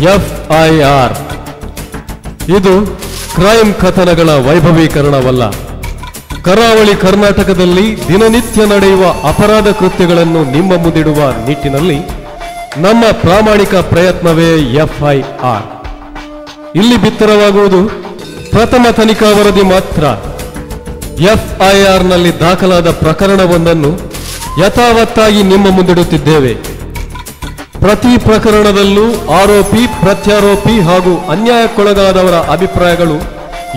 FIR. ಇದು crime ಕಥನಗಳ ವೈಭವೀಕರಣವಲ್ಲ. ಕರಾವಳಿ ಕರ್ನಾಟಕದಲ್ಲಿ ದಿನನಿತ್ಯ ನಡೆಯುವ ಅಪರಾಧ ಕೃತ್ಯಗಳನ್ನು ನಿಮ್ಮ ಮುಂದಿಡುವ ನಿಟ್ಟಿನಲ್ಲಿ ನಮ್ಮ ಪ್ರಾಮಾಣಿಕ ಪ್ರಯತ್ನವೇ FIR. ಇಲ್ಲಿ ಬಿತ್ತರವಾಗುವುದು ಪ್ರಥಮ ತನಿಖಾ ವರದಿ ಮಾತ್ರ. FIRನಲ್ಲಿ ದಾಖಲಾದ ಪ್ರಕರಣವೊಂದನ್ನು ಯಥಾವತ್ತಾಗಿ ನಿಮ್ಮ ಮುಂದಿಡುತ್ತಿದ್ದೇವೆ. ಪ್ರತಿ ಪ್ರಕರಣದಲ್ಲೂ ಆರೋಪಿ, ಪ್ರತ್ಯಾರೋಪಿ ಹಾಗೂ ಅನ್ಯಾಯಕ್ಕೊಳಗಾದವರ ಅಭಿಪ್ರಾಯಗಳು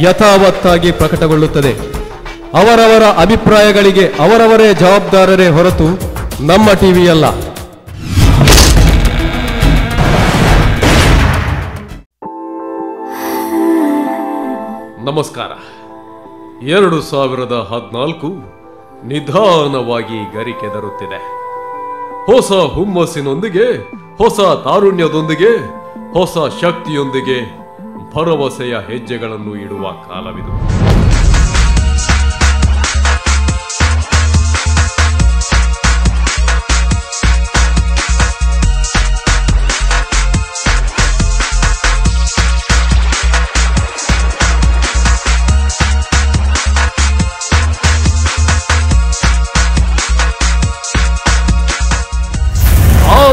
ಯಥಾವತ್ತಾಗಿ ಪ್ರಕಟಗೊಳ್ಳುತ್ತದೆ. ಅವರವರ ಅಭಿಪ್ರಾಯಗಳಿಗೆ ಅವರವರೇ ಜವಾಬ್ದಾರರೇ ಹೊರತು ನಮ್ಮ ಟಿವಿಯಲ್ಲ. ನಮಸ್ಕಾರ. 2014 ನಿಧಾನವಾಗಿ ಗರಿಕೆದರುತ್ತಿದೆ. ಹೊಸ ಹುಮ್ಮಸ್ಸಿನೊಂದಿಗೆ, ಹೊಸ ತಾರುಣ್ಯದೊಂದಿಗೆ, ಹೊಸ ಶಕ್ತಿಯೊಂದಿಗೆ ಭರವಸೆಯ ಹೆಜ್ಜೆಗಳನ್ನು ಇಡುವ ಕಾಲವಿದು.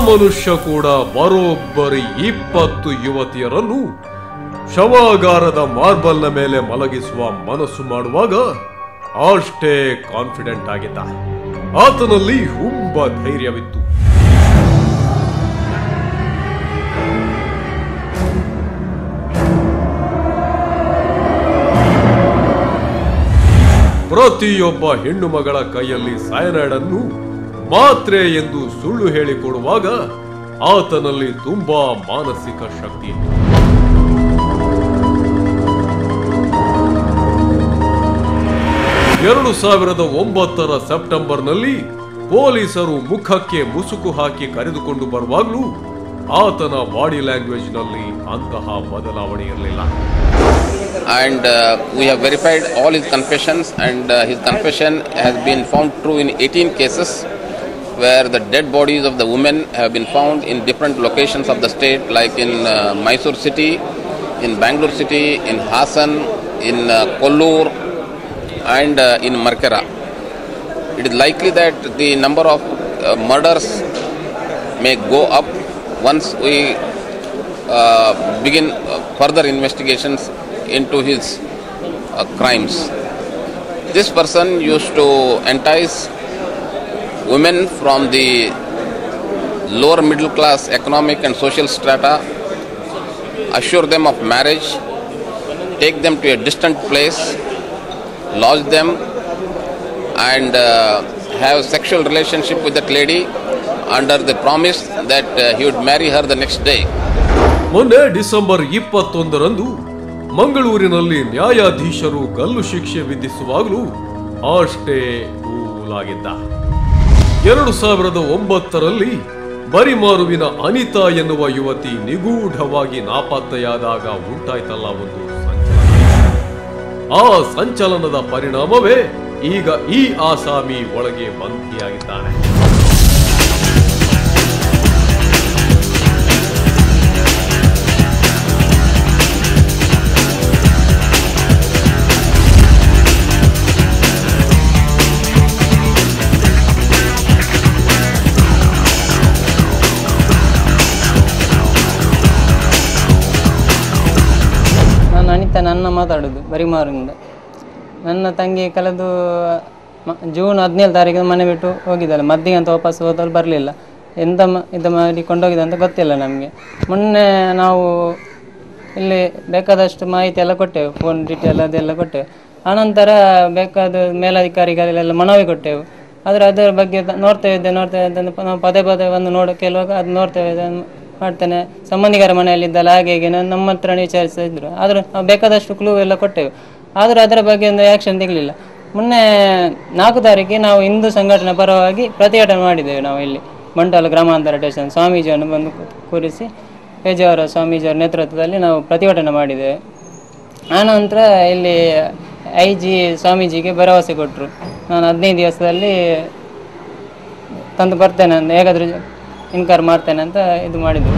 ಮನುಷ್ಯ ಕೂಡ ಬರೋಬ್ಬರಿ 20 ಯುವತಿಯರನ್ನು ಶವಾಗಾರದ ಮಾರ್ಬಲ್ನ ಮೇಲೆ ಮಲಗಿಸುವ ಮನಸ್ಸು ಮಾಡುವಾಗ ಅಷ್ಟೇ ಕಾನ್ಫಿಡೆಂಟ್ ಆಗಿದ್ದ. ಆತನಲ್ಲಿ ಹುಂಬ ಧೈರ್ಯವಿತ್ತು. ಪ್ರತಿಯೊಬ್ಬ ಹೆಣ್ಣು ಮಗಳ ಕೈಯಲ್ಲಿ ಸಯನೈಡ್ ಅನ್ನು ಮಾತ್ರೆ ಎಂದು ಸುಳ್ಳು ಹೇಳಿಕೊಡುವಾಗ ಆತನಲ್ಲಿ ತುಂಬಾ ಮಾನಸಿಕ ಶಕ್ತಿ ಇತ್ತು. 2009 ಸೆಪ್ಟೆಂಬರ್ನಲ್ಲಿ ಪೊಲೀಸರು ಮುಖಕ್ಕೆ ಮುಸುಕು ಹಾಕಿ ಕರೆದುಕೊಂಡು ಬರುವಾಗಲೂ ಆತನ ಬಾಡಿ ಲ್ಯಾಂಗ್ವೇಜ್ ನಲ್ಲಿ ಅಂತಹ ಬದಲಾವಣೆ ಇರಲಿಲ್ಲ. And we have verified all his confessions, and his confession has been found true in 18 cases where the dead bodies of the women have been found in different locations of the state, like in Mysore city, in Bangalore city, in Hassan, in Kollur, and in Markera. It is likely that the number of murders may go up once we begin further investigations into his crimes. This person used to entice women from the lower middle class economic and social strata, assure them of marriage, take them to a distant place, lodge them, and have sexual relationship with that lady under the promise that he would marry her the next day. ಮೊನ್ನೆ December 21ರಂದು ಮಂಗಳೂರಿನಲ್ಲಿ ನ್ಯಾಯಾಧೀಶರು ಗಲ್ಲು ಶಿಕ್ಷೆ ವಿಧಿಸುವಾಗಲೂ ಅಷ್ಟೇ ಕೂಲಾಗಿದ್ದ. 2009ರಲ್ಲಿ ಬರಿಮಾರುವಿನ ಅನಿತಾ ಎನ್ನುವ ಯುವತಿ ನಿಗೂಢವಾಗಿ ನಾಪತ್ತೆಯಾದಾಗ ಉಂಟಾಯ್ತಲ್ಲ ಒಂದು ಸಂಚಲನ. ಆ ಸಂಚಲನದ ಪರಿಣಾಮವೇ ಈಗ ಈ ಆಸಾಮಿ ಒಳಗೆ ಬಂಧಿಯಾಗಿದ್ದಾನೆ. ಅನಿತಾ ನನ್ನ ಮಾತಾಡೋದು ಬರಿಮಾರಿಂದ. ನನ್ನ ತಂಗಿ ಕಳೆದು ಜೂನ್ 17 ತಾರೀಕಿನ ಮನೆ ಬಿಟ್ಟು ಹೋಗಿದ್ದಾಳೆ. ಮದ್ದಿಗೆ ಅಂತ ವಾಪಸ್ ಹೋದಲ್ಲಿ ಬರಲಿಲ್ಲ. ಎಂತ ಇದು ಮಾಡಿ ಕೊಂಡೋಗಿದೆ ಅಂತ ಗೊತ್ತಿಲ್ಲ ನಮಗೆ. ಮೊನ್ನೆ ನಾವು ಇಲ್ಲಿ ಬೇಕಾದಷ್ಟು ಮಾಹಿತಿ ಎಲ್ಲ ಕೊಟ್ಟೆವು, ಫೋನ್ ಡೀಟೇಲ್ ಅದೆಲ್ಲ ಕೊಟ್ಟೆವು. ಆನಂತರ ಬೇಕಾದ ಮೇಲಧಿಕಾರಿಗಳೆಲ್ಲ ಮನವಿ ಕೊಟ್ಟೆವು. ಆದರೆ ಅದರ ಬಗ್ಗೆ ನೋಡ್ತೇವೆ ಅಂತ ನಾವು ಪದೇ ಪದೇ ಒಂದು ನೋಡೋಕೆ ಹೇಳುವಾಗ ಅದು ನೋಡ್ತೇವೆ ಮಾಡ್ತೇನೆ, ಸಂಬಂಧಿಕರ ಮನೆಯಲ್ಲಿದ್ದಲ್ಲ ಹಾಗೆ ಹೀಗೆ ನಮ್ಮ ಹತ್ರ ವಿಚಾರಿಸಿದ್ರು. ಆದರೂ ನಾವು ಬೇಕಾದಷ್ಟು ಕ್ಲೂ ಎಲ್ಲ ಕೊಟ್ಟೆವು. ಆದರೂ ಅದರ ಬಗ್ಗೆ ಒಂದು ಆ್ಯಕ್ಷನ್ ತೆಗಲಿಲ್ಲ. ಮೊನ್ನೆ 4 ತಾರೀಕಿಗೆ ನಾವು ಹಿಂದೂ ಸಂಘಟನೆ ಪರವಾಗಿ ಪ್ರತಿಭಟನೆ ಮಾಡಿದ್ದೇವೆ. ನಾವು ಇಲ್ಲಿ ಬಂಟ್ವಾಳ ಗ್ರಾಮಾಂತರ ಸ್ಟೇಷನ್ ಸ್ವಾಮೀಜಿಯನ್ನು ಬಂದು ಕೂರಿಸಿ ಪೇಜಾವರ ಸ್ವಾಮೀಜಿಯವರ ನೇತೃತ್ವದಲ್ಲಿ ನಾವು ಪ್ರತಿಭಟನೆ ಮಾಡಿದ್ದೇವೆ. ಆನಂತರ ಇಲ್ಲಿ IG ಸ್ವಾಮೀಜಿಗೆ ಭರವಸೆ ಕೊಟ್ಟರು, ನಾನು 15 ದಿವಸದಲ್ಲಿ ತಂದು ಬರ್ತೇನೆ ಅಂತ, ಹೇಗಾದರೂ ಇನ್ಕಾರ್ ಮಾಡ್ತೇನೆ ಅಂತ ಇದು ಮಾಡಿದ್ರು.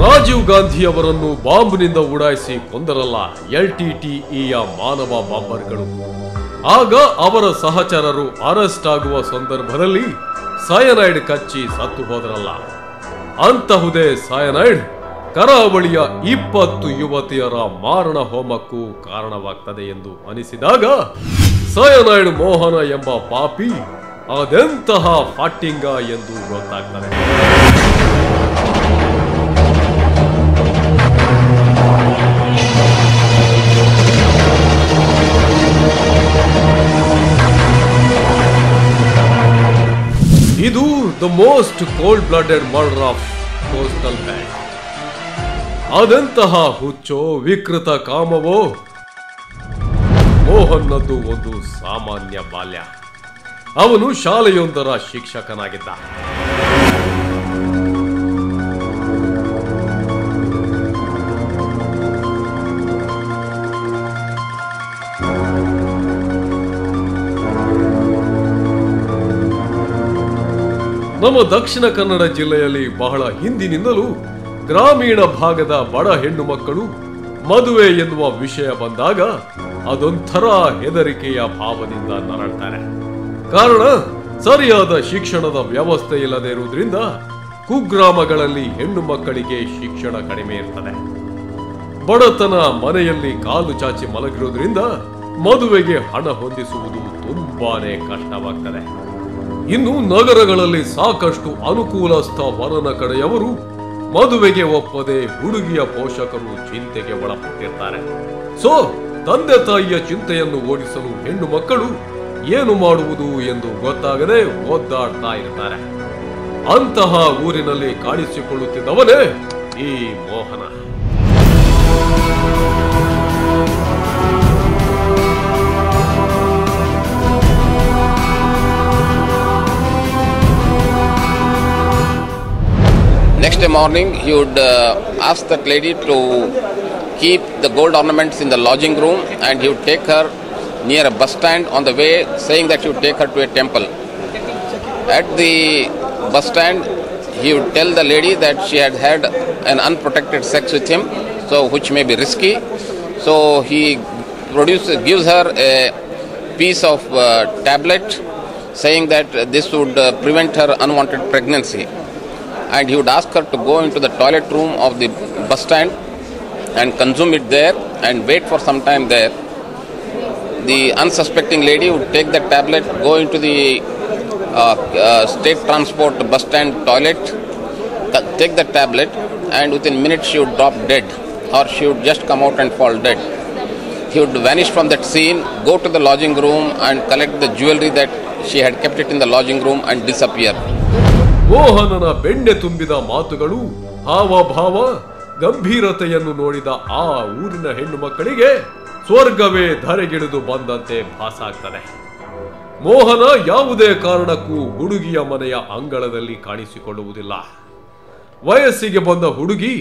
ರಾಜೀವ್ ಗಾಂಧಿ ಅವರನ್ನು ಬಾಂಬ್ನಿಂದ ಉಡಾಯಿಸಿ ಕೊಂದರಲ್ಲ LTTEಯ ಮಾನವ ಬಾಂಬರ್ಗಳು. ಆಗ ಅವರ ಸಹಚರರು ಅರೆಸ್ಟ್ ಆಗುವ ಸಂದರ್ಭದಲ್ಲಿ ಸಯನೈಡ್ ಕಚ್ಚಿ ಸತ್ತು ಹೋದರಲ್ಲ. ಅಂತಹುದೇ ಸಯನೈಡ್ ಕರಾವಳಿಯ 20 ಯುವತಿಯರ ಮಾರಣ ಹೋಮಕ್ಕೂ ಕಾರಣವಾಗ್ತದೆ ಎಂದು ಅನಿಸಿದಾಗ ಸಯನೈಡ್ ಮೋಹನ ಎಂಬ ಪಾಪಿ ಅದೆಂತಹ ಫಾಟಿಂಗ ಎಂದು ಗೊತ್ತಾಗ್ತದೆ. ಇದು the most cold blooded murder of coastal band. ಅದೆಂತಹ ಹುಚ್ಚೋ ವಿಕೃತ ಕಾಮವೋ. ಮೋಹನ್ನದ್ದು ಒಂದು ಸಾಮಾನ್ಯ ಬಾಲ್ಯ. ಅವನು ಶಾಲೆಯೊಂದರ ಶಿಕ್ಷಕನಾಗಿದ್ದ. ನಮ್ಮ ದಕ್ಷಿಣ ಕನ್ನಡ ಜಿಲ್ಲೆಯಲ್ಲಿ ಬಹಳ ಹಿಂದಿನಿಂದಲೂ ಗ್ರಾಮೀಣ ಭಾಗದ ಬಡ ಹೆಣ್ಣು ಮಕ್ಕಳು ಮದುವೆ ಎನ್ನುವ ವಿಷಯ ಬಂದಾಗ ಅದೊಂಥರ ಹೆದರಿಕೆಯ ಭಾವದಿಂದ ನರಳ್ತಾರೆ. ಕಾರಣ ಸರಿಯಾದ ಶಿಕ್ಷಣದ ವ್ಯವಸ್ಥೆ ಇಲ್ಲದೆ ಇರುವುದರಿಂದ ಕುಗ್ರಾಮಗಳಲ್ಲಿ ಹೆಣ್ಣು ಮಕ್ಕಳಿಗೆ ಶಿಕ್ಷಣ ಕಡಿಮೆ ಇರ್ತದೆ. ಬಡತನ ಮನೆಯಲ್ಲಿ ಕಾಲು ಚಾಚಿ ಮಲಗಿರುವುದರಿಂದ ಮದುವೆಗೆ ಹಣ ಹೊಂದಿಸುವುದು ತುಂಬಾನೇ ಕಷ್ಟವಾಗ್ತದೆ. ಇನ್ನು ನಗರಗಳಲ್ಲಿ ಸಾಕಷ್ಟು ಅನುಕೂಲಸ್ಥ ವರನ ಕಡೆಯವರು ಮದುವೆಗೆ ಒಪ್ಪದೆ ಹುಡುಗಿಯ ಪೋಷಕರು ಚಿಂತೆಗೆ ಒಳಪಟ್ಟಿರ್ತಾರೆ. ಸೊ ತಂದೆ ತಾಯಿಯ ಚಿಂತೆಯನ್ನು ಓಡಿಸಲು ಹೆಣ್ಣು ಮಕ್ಕಳು ಏನು ಮಾಡುವುದು ಎಂದು ಗೊತ್ತಾಗದೆ ಒದ್ದಾಡ್ತಾ ಇರ್ತಾರೆ. ಅಂತಹ ಊರಿನಲ್ಲಿ ಕಾಣಿಸಿಕೊಳ್ಳುತ್ತಿದ್ದವನೇ ಈ ಮೋಹನ. Next day morning, he would ask that lady to keep the gold ornaments in the lodging room, and he would take her near a bus stand on the way, saying that he would take her to a temple. At the bus stand, he would tell the lady that she had had an unprotected sex with him, so which may be risky. So he gives her a piece of tablet, saying that this would prevent her unwanted pregnancy. And he would ask her to go into the toilet room of the bus stand and consume it there and wait for some time there. The unsuspecting lady would take the tablet, go into the state transport bus stand toilet, take the tablet, and within minutes she would drop dead, or she would just come out and fall dead. He would vanish from that scene, go to the lodging room and collect the jewelry that she had kept it in the lodging room and disappear. ಮೋಹನನ ಬೆಣ್ಣೆ ತುಂಬಿದ ಮಾತುಗಳು, ಹಾವಭಾವ, ಗಂಭೀರತೆಯನ್ನು ನೋಡಿದ ಆ ಊರಿನ ಹೆಣ್ಣು ಮಕ್ಕಳಿಗೆ ಸ್ವರ್ಗವೇ ಧರೆಗಿಳಿದು ಬಂದಂತೆ ಭಾಸಾಗ್ತದೆ. ಮೋಹನ ಯಾವುದೇ ಕಾರಣಕ್ಕೂ ಹುಡುಗಿಯ ಮನೆಯ ಅಂಗಳದಲ್ಲಿ ಕಾಣಿಸಿಕೊಳ್ಳುವುದಿಲ್ಲ. ವಯಸ್ಸಿಗೆ ಬಂದ ಹುಡುಗಿ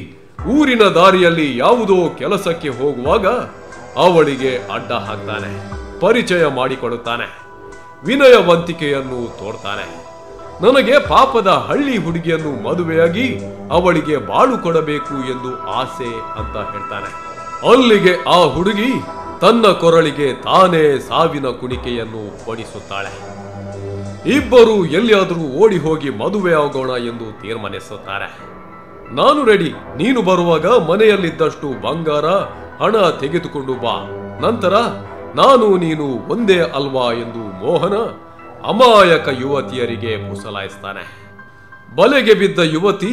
ಊರಿನ ದಾರಿಯಲ್ಲಿ ಯಾವುದೋ ಕೆಲಸಕ್ಕೆ ಹೋಗುವಾಗ ಅವಳಿಗೆ ಅಡ್ಡ ಹಾಕ್ತಾನೆ, ಪರಿಚಯ ಮಾಡಿಕೊಡುತ್ತಾನೆ, ವಿನಯವಂತಿಕೆಯನ್ನು ತೋರ್ತಾನೆ. ನನಗೆ ಪಾಪದ ಹಳ್ಳಿ ಹುಡುಗಿಯನ್ನು ಮದುವೆಯಾಗಿ ಅವಳಿಗೆ ಬಾಳು ಕೊಡಬೇಕು ಎಂದು ಆಸೆ ಅಂತ ಹೇಳ್ತಾನೆ. ಅಲ್ಲಿಗೆ ಆ ಹುಡುಗಿ ತನ್ನ ಕೊರಳಿಗೆ ತಾನೇ ಸಾವಿನ ಕುಣಿಕೆಯನ್ನು ಹೊಡಿಸುತ್ತಾಳೆ. ಇಬ್ಬರು ಎಲ್ಲಿಯಾದರೂ ಓಡಿ ಹೋಗಿ ಮದುವೆ ಆಗೋಣ ಎಂದು ತೀರ್ಮಾನಿಸುತ್ತಾರೆ. ನಾನು ರೆಡಿ, ನೀನು ಬರುವಾಗ ಮನೆಯಲ್ಲಿದ್ದಷ್ಟು ಬಂಗಾರ ಹಣ ತೆಗೆದುಕೊಂಡು ಬಾ, ನಂತರ ನಾನು ನೀನು ಒಂದೇ ಅಲ್ವಾ ಎಂದು ಮೋಹನ ಅಮಾಯಕ ಯುವತಿಯರಿಗೆ ಮುಸಲಾಯಿಸ್ತಾನೆ. ಬಲೆಗೆ ಬಿದ್ದ ಯುವತಿ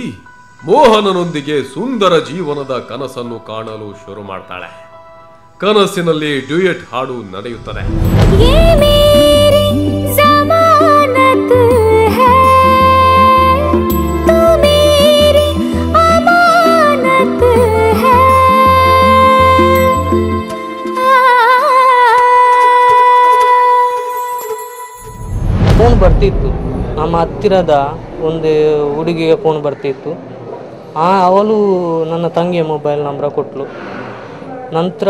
ಮೋಹನನೊಂದಿಗೆ ಸುಂದರ ಜೀವನದ ಕನಸನ್ನು ಕಾಣಲು ಶುರು ಮಾಡ್ತಾಳೆ. ಕನಸಿನಲ್ಲಿ ಡ್ಯೂಯೆಟ್ ಹಾಡು ನಡೆಯುತ್ತದೆ. ಫೋನ್ ಬರ್ತಿತ್ತು, ನಮ್ಮ ಹತ್ತಿರದ ಒಂದು ಹುಡುಗಿಗೆ ಫೋನ್ ಬರ್ತಿತ್ತು. ಅವಳು ನನ್ನ ತಂಗಿಯ ಮೊಬೈಲ್ ನಂಬರ್ ಕೊಟ್ಟಳು. ನಂತರ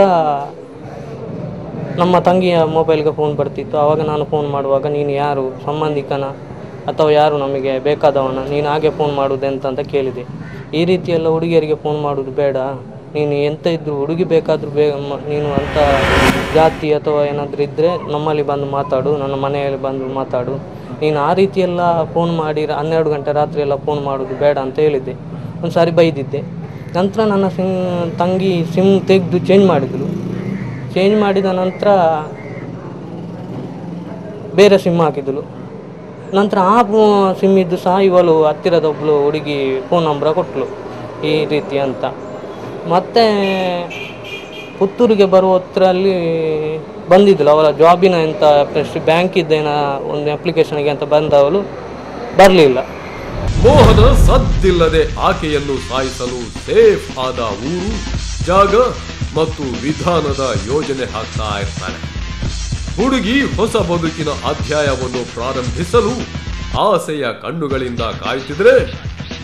ನಮ್ಮ ತಂಗಿಯ ಮೊಬೈಲ್ಗೆ ಫೋನ್ ಬರ್ತಿತ್ತು. ಆವಾಗ ನಾನು ಫೋನ್ ಮಾಡುವಾಗ, ನೀನು ಯಾರು, ಸಂಬಂಧಿಕನ ಅಥವಾ ಯಾರು ನಮಗೆ ಬೇಕಾದವನ, ನೀನು ಹಾಗೆ ಫೋನ್ ಮಾಡೋದೆಂತ ಕೇಳಿದೆ. ಈ ರೀತಿ ಎಲ್ಲ ಹುಡುಗಿಯರಿಗೆ ಫೋನ್ ಮಾಡೋದು ಬೇಡ, ನೀನು ಎಂತ ಇದ್ದರೂ ಹುಡುಗಿ ಬೇಕಾದರೂ ನೀನು ಅಂಥ ಜಾತಿ ಅಥವಾ ಏನಾದರೂ ಇದ್ದರೆ ನಮ್ಮಲ್ಲಿ ಬಂದು ಮಾತಾಡು, ನನ್ನ ಮನೆಯಲ್ಲಿ ಬಂದು ಮಾತಾಡು, ನೀನು ಆ ರೀತಿಯೆಲ್ಲ ಫೋನ್ ಮಾಡಿ 12 ಗಂಟೆ ರಾತ್ರಿ ಎಲ್ಲ ಫೋನ್ ಮಾಡೋದು ಬೇಡ ಅಂತ ಹೇಳಿದ್ದೆ. ಒಂದು ಸಾರಿ ಬೈದಿದ್ದೆ. ನಂತರ ನನ್ನ ತಂಗಿ ಸಿಮ್ ತೆಗೆದು ಚೇಂಜ್ ಮಾಡಿದಳು. ಚೇಂಜ್ ಮಾಡಿದ ನಂತರ ಬೇರೆ ಸಿಮ್ ಹಾಕಿದಳು. ನಂತರ ಆ ಸಿಮ್ ಇದ್ದು ಸಹ ಇವಳು ಹತ್ತಿರದ ಒಬ್ಬಳು ಹುಡುಗಿ ಫೋನ್ ನಂಬರ್ ಕೊಟ್ಟಳು ಈ ರೀತಿ ಅಂತ. ಮತ್ತು ಪುತ್ತೂರಿಗೆ ಬರುವ ಹೊತ್ತರಲ್ಲಿ ಬಂದಿದ್ದಳು, ಅವಳ ಜಾಬಿನ ಎಂಥ ಬ್ಯಾಂಕಿದ್ದೇನ ಒಂದು ಅಪ್ಲಿಕೇಶನ್ಗೆ ಅಂತ ಬಂದವಳು ಬರಲಿಲ್ಲ. ಮೋಹನ ಸದ್ದಿಲ್ಲದೆ ಆಕೆಯನ್ನು ಸಾಯಿಸಲು ಸೇಫ್ ಆದ ಊರು, ಜಾಗ ಮತ್ತು ವಿಧಾನದ ಯೋಜನೆ ಹಾಕ್ತಾ ಇರ್ತಾನೆ. ಹುಡುಗಿ ಹೊಸ ಬದುಕಿನ ಅಧ್ಯಾಯವನ್ನು ಪ್ರಾರಂಭಿಸಲು ಆಸೆಯ ಕಣ್ಣುಗಳಿಂದ ಕಾಯುತ್ತಿದ್ರೆ,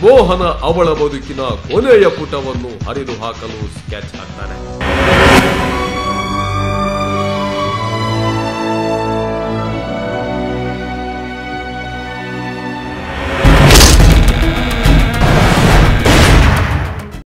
ಮೋಹನ ಅವಳ ಬದುಕಿನ ಕೊನೆಯ ಪುಟವನ್ನು ಹರಿದು ಹಾಕಲು ಸ್ಕೆಚ್ ಹಾಕ್ತಾನೆ.